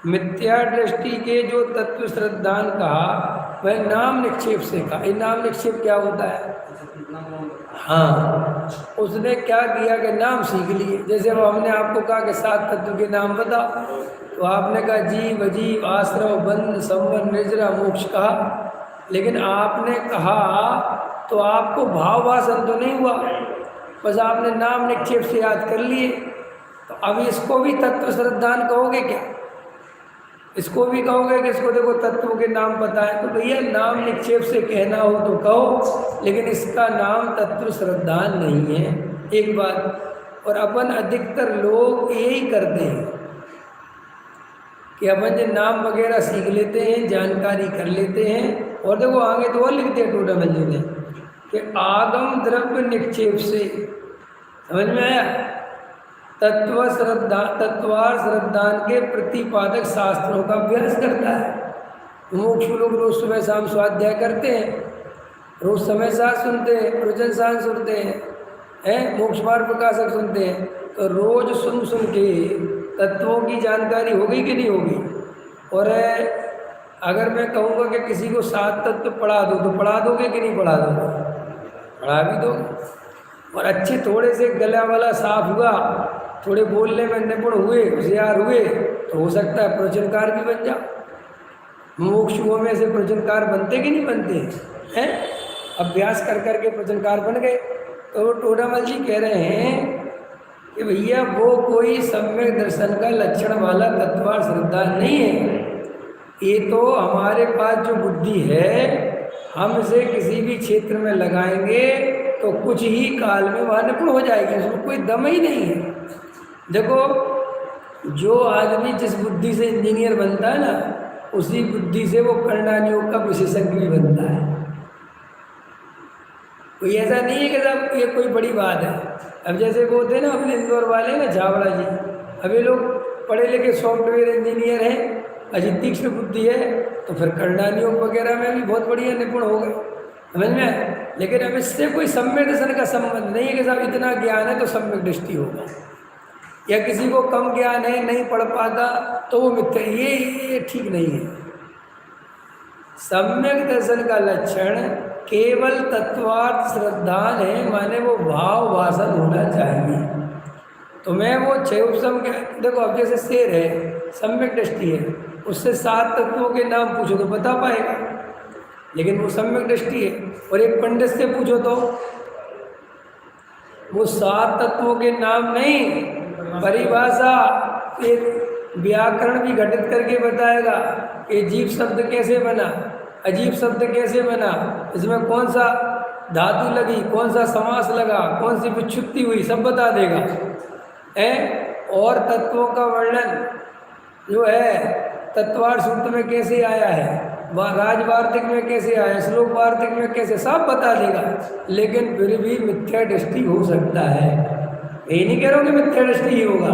मिथ्या दृष्टि के जो तत्व श्रद्धान कहा वह नाम निक्षेप से कहा। ये नाम निक्षेप क्या होता है? हाँ, उसने क्या किया कि नाम सीख लिए। जैसे वो हमने आपको कहा कि 7 तत्व के नाम बता, तो आपने कहा जीव अजीव आश्रव बंध संबंध निजरा मोक्ष कहा, लेकिन आपने कहा तो आपको भाव वासन तो नहीं हुआ, बस आपने नाम निक्षेप से याद कर लिए। तो अब इसको भी तत्व श्रद्धान कहोगे क्या? इसको भी कहोगे कि इसको देखो तत्वों के नाम पता है? तो भैया नाम निक्षेप से कहना हो तो कहो, लेकिन इसका नाम तत्व श्रद्धान नहीं है। एक बात। और अपन अधिकतर लोग यही करते हैं कि अपन जो नाम वगैरह सीख लेते हैं, जानकारी कर लेते हैं, और देखो आगे तो और लिखते हैं टोटामल जी ने कि आगम द्रव्य निक्षेप से, समझ में आया? तत्वार श्रद्धान के प्रतिपादक शास्त्रों का अभ्यास करता है। मोक्ष लोग रोज सुबह शाम स्वाध्याय करते हैं, रोज समय साथ सुनते हैं, प्रवचन साथ सुनते हैं, मोक्ष मार्ग प्रकाशक सुनते हैं। तो रोज सुन सुन के तत्वों की जानकारी होगी कि नहीं होगी? और अगर मैं कहूँगा कि किसी को 7 तत्व पढ़ा दो, तो पढ़ा दोगे कि नहीं पढ़ा दोगे? पढ़ा भी दोगे। और अच्छे थोड़े से गला वाला साफ हुआ, थोड़े बोलने में निपुण हुए, होशियार हुए, तो हो सकता है प्रवचनकार भी बन जाओ। मोक्षुओं में से प्रवचनकार बनते कि नहीं बनते हैं? अभ्यास कर करके प्रवचनकार बन गए। तो टोडामल जी कह रहे हैं कि भैया वो कोई सम्यक दर्शन का लक्षण वाला तत्वार श्रद्धा नहीं है। ये तो हमारे पास जो बुद्धि है, हम इसे किसी भी क्षेत्र में लगाएंगे तो कुछ ही काल में वहाँ निपुण हो जाएगी, उसमें कोई दम ही नहीं है। देखो, जो आदमी जिस बुद्धि से इंजीनियर बनता है ना, उसी बुद्धि से वो कर्णानियोग का विशेषज्ञ भी बनता है। कोई ऐसा नहीं है कि साहब ये कोई बड़ी बात है। अब जैसे वो होते हैं ना अपने इंदौर वाले ना झावड़ा जी, अब ये लोग पढ़े लिखे सॉफ्टवेयर इंजीनियर हैं, अजी तीक्ष्ण बुद्धि है, तो फिर कर्णानियोग वगैरह में भी बहुत बढ़िया निपुण हो गए, समझ में? लेकिन अब इससे कोई सम्यक दर्शन का संबंध नहीं है कि साहब इतना ज्ञान है तो सम्यक दृष्टि होगा, या किसी को कम ज्ञान है नहीं पढ़ पाता तो वो मिथ्या, ये ठीक नहीं है। सम्यक दर्शन का लक्षण केवल तत्वार्थ श्रद्धान है, माने वो भाव वासन होना चाहिए। तो मैं वो 6 उपसम के, देखो अब जैसे शेर है, सम्यक दृष्टि है, उससे 7 तत्वों के नाम पूछो तो बता पाएगा, लेकिन वो सम्यक दृष्टि है। और एक पंडित से पूछो तो वो 7 तत्वों के नाम नहीं, परिभाषा, एक व्याकरण भी घटित करके बताएगा कि जीव शब्द कैसे बना, अजीब शब्द कैसे बना, इसमें कौन सा धातु लगी, कौन सा समास लगा, कौन सी विच्छुत्ति हुई, सब बता देगा। और तत्वों का वर्णन जो है तत्वार सूत्र में कैसे आया है, राजवार्तिक में कैसे आया, श्लोक वार्तिक में कैसे, सब बता देगा। लेकिन फिर भी मिथ्या दृष्टि हो सकता है। यही नहीं कह रहा हूँ कि मिथ्या दृष्टि ही होगा,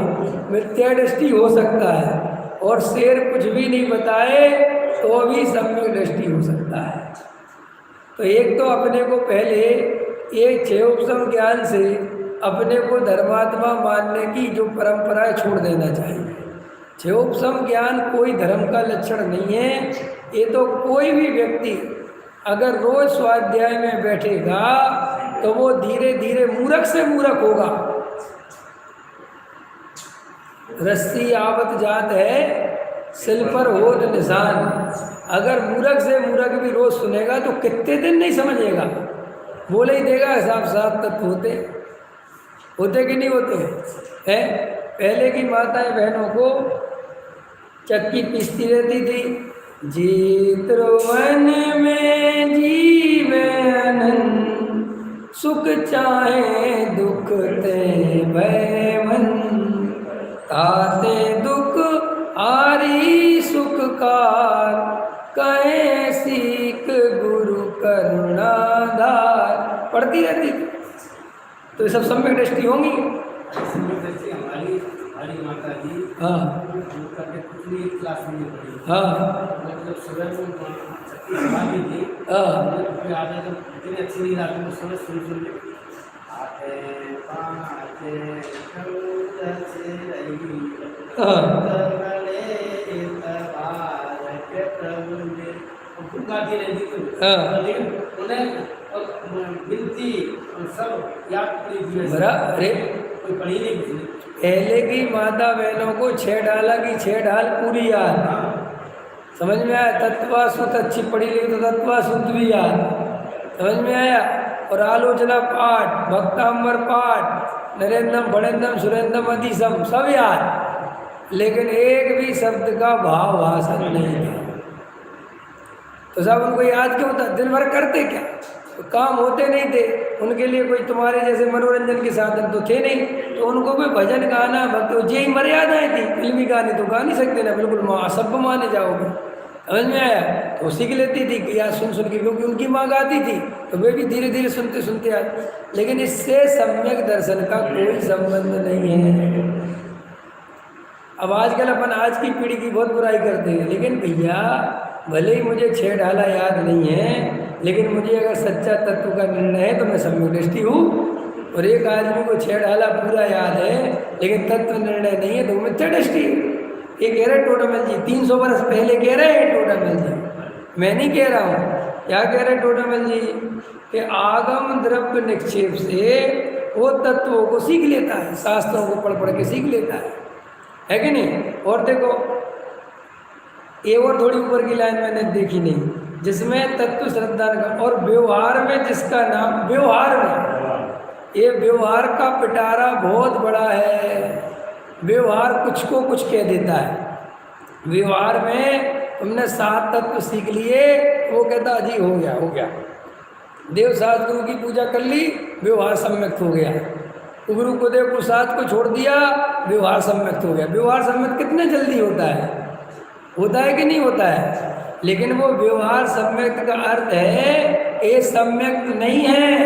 मिथ्या दृष्टि हो सकता है। और शेर कुछ भी नहीं बताए तो भी सम्यक दृष्टि हो सकता है। तो एक तो अपने को पहले ये 6 उपसम ज्ञान से अपने को धर्मात्मा मानने की जो परंपरा है छोड़ देना चाहिए। 6 उपसम ज्ञान कोई धर्म का लक्षण नहीं है। ये तो कोई भी व्यक्ति अगर रोज स्वाध्याय में बैठेगा तो वो धीरे धीरे मूर्ख से मूर्ख होगा। रस्सी आवत जात है सिल पर होत निशान। अगर मूर्ख से मूर्ख भी रोज सुनेगा तो कितने दिन नहीं समझेगा, बोले ही देगा हिसाब साफ तत्व होते कि नहीं होते हैं। पहले की माताएं बहनों को चक्की पीसती रहती थी, जीतवन में जीवन सुख चाहे दुख ते भयवन, ताते दुख आरी सुखकार, कहे सीख गुरु करुणाधार, पढ़ती रहती। तो ये सब सम्यक दृष्टि होंगी। हमारी माता जी, हाँ क्लास में पढ़ी, हाँ मतलब सुबह को छुट्टी थी, आते तो इतनी अच्छी नींद आती है, सुबह सुन के आते पाँचे गाती रहती थी। हाँ। लेकिन उन्हें गिनती और सब याद पड़ी थी। बरा अरे कोई पढ़ी नहीं थी। पहले की माता बहनों को 6 ढाला की 6 ढाल पूरी याद। समझ में आया? तत्वा सुत अच्छी पढ़ी लिखी तो तत्वा सुत भी याद। समझ में आया? और आलोचना पाठ, भक्तांबर पाठ, नरेंद्रम भड़ेंद्रम सुरेंद्रम अतिशम सब याद, लेकिन एक भी शब्द का भाव भाषण नहीं था। तो सब उनको याद क्यों था? दिन भर करते क्या? तो काम होते नहीं थे उनके लिए, कोई तुम्हारे जैसे मनोरंजन के साधन तो थे नहीं, तो उनको भी भजन गाना भक्त यही मर्यादाएं थी। फिल्मी गाने तो गा नहीं सकते ना, बिल्कुल असभ्य माने जाओगे। समझ में आया? तो सीख लेती थी कि यार सुन सुन के, क्योंकि उनकी माँ गाती थी तो वे भी धीरे धीरे सुनते सुनते आए। लेकिन इससे सम्यक दर्शन का कोई संबंध नहीं है। अब आजकल अपन आज की पीढ़ी की बहुत बुराई करते हैं, लेकिन भैया भले ही मुझे 6 ढाला याद नहीं है, लेकिन मुझे अगर सच्चा तत्व का निर्णय है तो मैं सम्यक दृष्टि हूँ। और एक आदमी को 6 ढाला पूरा याद है लेकिन तत्व निर्णय नहीं है तो मिथ्या दृष्टि। ये कह रहे टोडामल जी 300 वर्ष पहले कह रहे हैं टोडामल जी, मैं नहीं कह रहा हूँ। क्या कह रहे हैं टोडामल जी? कि आगम द्रव्य निक्षेप से वो तत्वों को सीख लेता है, शास्त्रों को पढ़ पढ़ के सीख लेता है कि नहीं? और देखो ये और थोड़ी ऊपर की लाइन मैंने देखी नहीं, जिसमें तत्व श्रद्धा का और व्यवहार में जिसका नाम, व्यवहार में ये व्यवहार का पिटारा बहुत बड़ा है। व्यवहार कुछ को कुछ कह देता है। व्यवहार में तुमने 7 तत्व सीख लिए, वो कहता अजी हो गया हो गया। देव सात गुरु की पूजा कर ली, व्यवहार सम्यक्त हो गया। गुरु को देव प्रसाद को छोड़ दिया, व्यवहार सम्यक्त हो गया। व्यवहार सम्यक्त कितने जल्दी होता है कि नहीं होता है? लेकिन वो व्यवहार सम्यक्त का अर्थ है ये सम्यक्त नहीं है,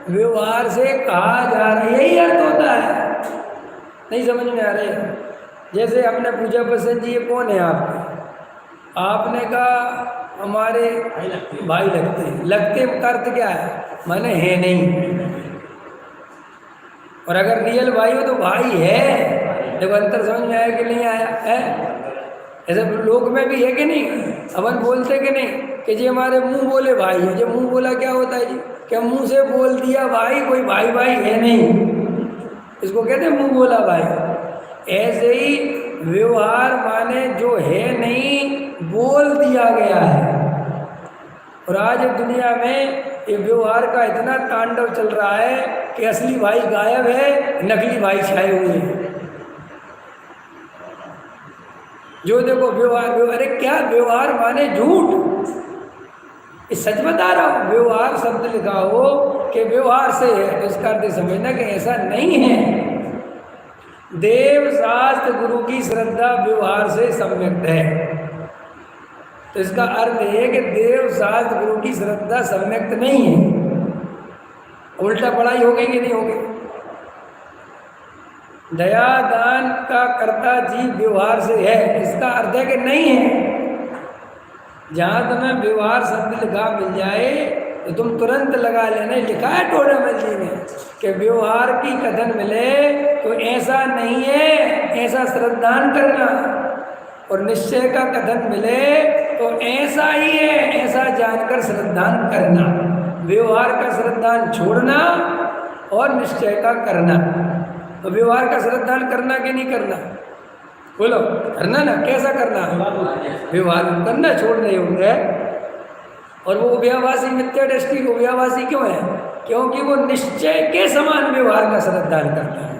व्यवहार से कहा जा रहा है, यही अर्थ होता है। नहीं समझ में आ रही? जैसे हमने पूछा बसंत जी ये कौन है आपके? आपने कहा हमारे भाई लगते हैं। लगते का अर्थ क्या है? माने है नहीं। और अगर रियल भाई हो तो भाई है। जब अंतर समझ में आया कि नहीं आया है? ऐसे लोक में भी है कि नहीं? अपन बोलते कि नहीं कि जी हमारे मुंह बोले भाई है। जब मुंह बोला क्या होता है जी? क्या मुंह से बोल दिया भाई, कोई भाई भाई है नहीं, इसको कहते हैं मुंह बोला भाई। ऐसे ही व्यवहार माने जो है नहीं बोल दिया गया है। और आज दुनिया में ये व्यवहार का इतना तांडव चल रहा है कि असली भाई गायब है, नकली भाई छाए हुए हैं। जो देखो व्यवहार, अरे क्या व्यवहार माने झूठ, इस सच बता रहा हूँ। व्यवहार शब्द लिखा हो कि व्यवहार से है तो इसका अर्थ समझना कि ऐसा नहीं है। देव शास्त्र गुरु की श्रद्धा व्यवहार से सम्यक्त है, तो इसका अर्थ है कि देव शास्त्र गुरु की श्रद्धा सम्यक्त नहीं है। उल्टा पढ़ाई हो गई कि नहीं हो गई? दया दान का कर्ता जीव व्यवहार से है, इसका अर्थ है कि नहीं है। जहाँ तुम्हें व्यवहार शब्द लिखा मिल जाए तो तुम तुरंत लगा लेना। लिखा है टोडामल जी ने कि व्यवहार की कथन मिले तो ऐसा नहीं है, ऐसा श्रद्धान करना। और निश्चय का कथन मिले तो ऐसा ही है, ऐसा जानकर श्रद्धान करना। व्यवहार का श्रद्धान छोड़ना और निश्चय का करना। तो व्यवहार का श्रद्धान करना कि नहीं करना? बोलो करना ना। कैसा करना? व्यवहार करना, छोड़ नहीं होंगे। और वो उभयाभासी मिथ्या दृष्टि उभयाभासी क्यों है? क्योंकि वो निश्चय के समान व्यवहार का श्रद्धान करता है।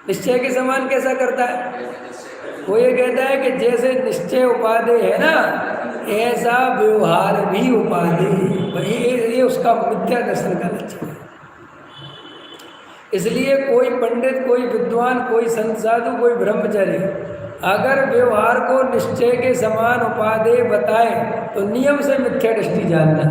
निश्चय के समान कैसा करता है? वो ये कहता है कि जैसे निश्चय उपादेय है ना, ऐसा व्यवहार भी उपादेय। ये उसका मिथ्या दर्शन का लक्षण है। इसलिए कोई पंडित, कोई विद्वान, कोई संत साधु, कोई ब्रह्मचारी अगर व्यवहार को निश्चय के समान उपादेय बताए तो नियम से मिथ्या दृष्टि जानना।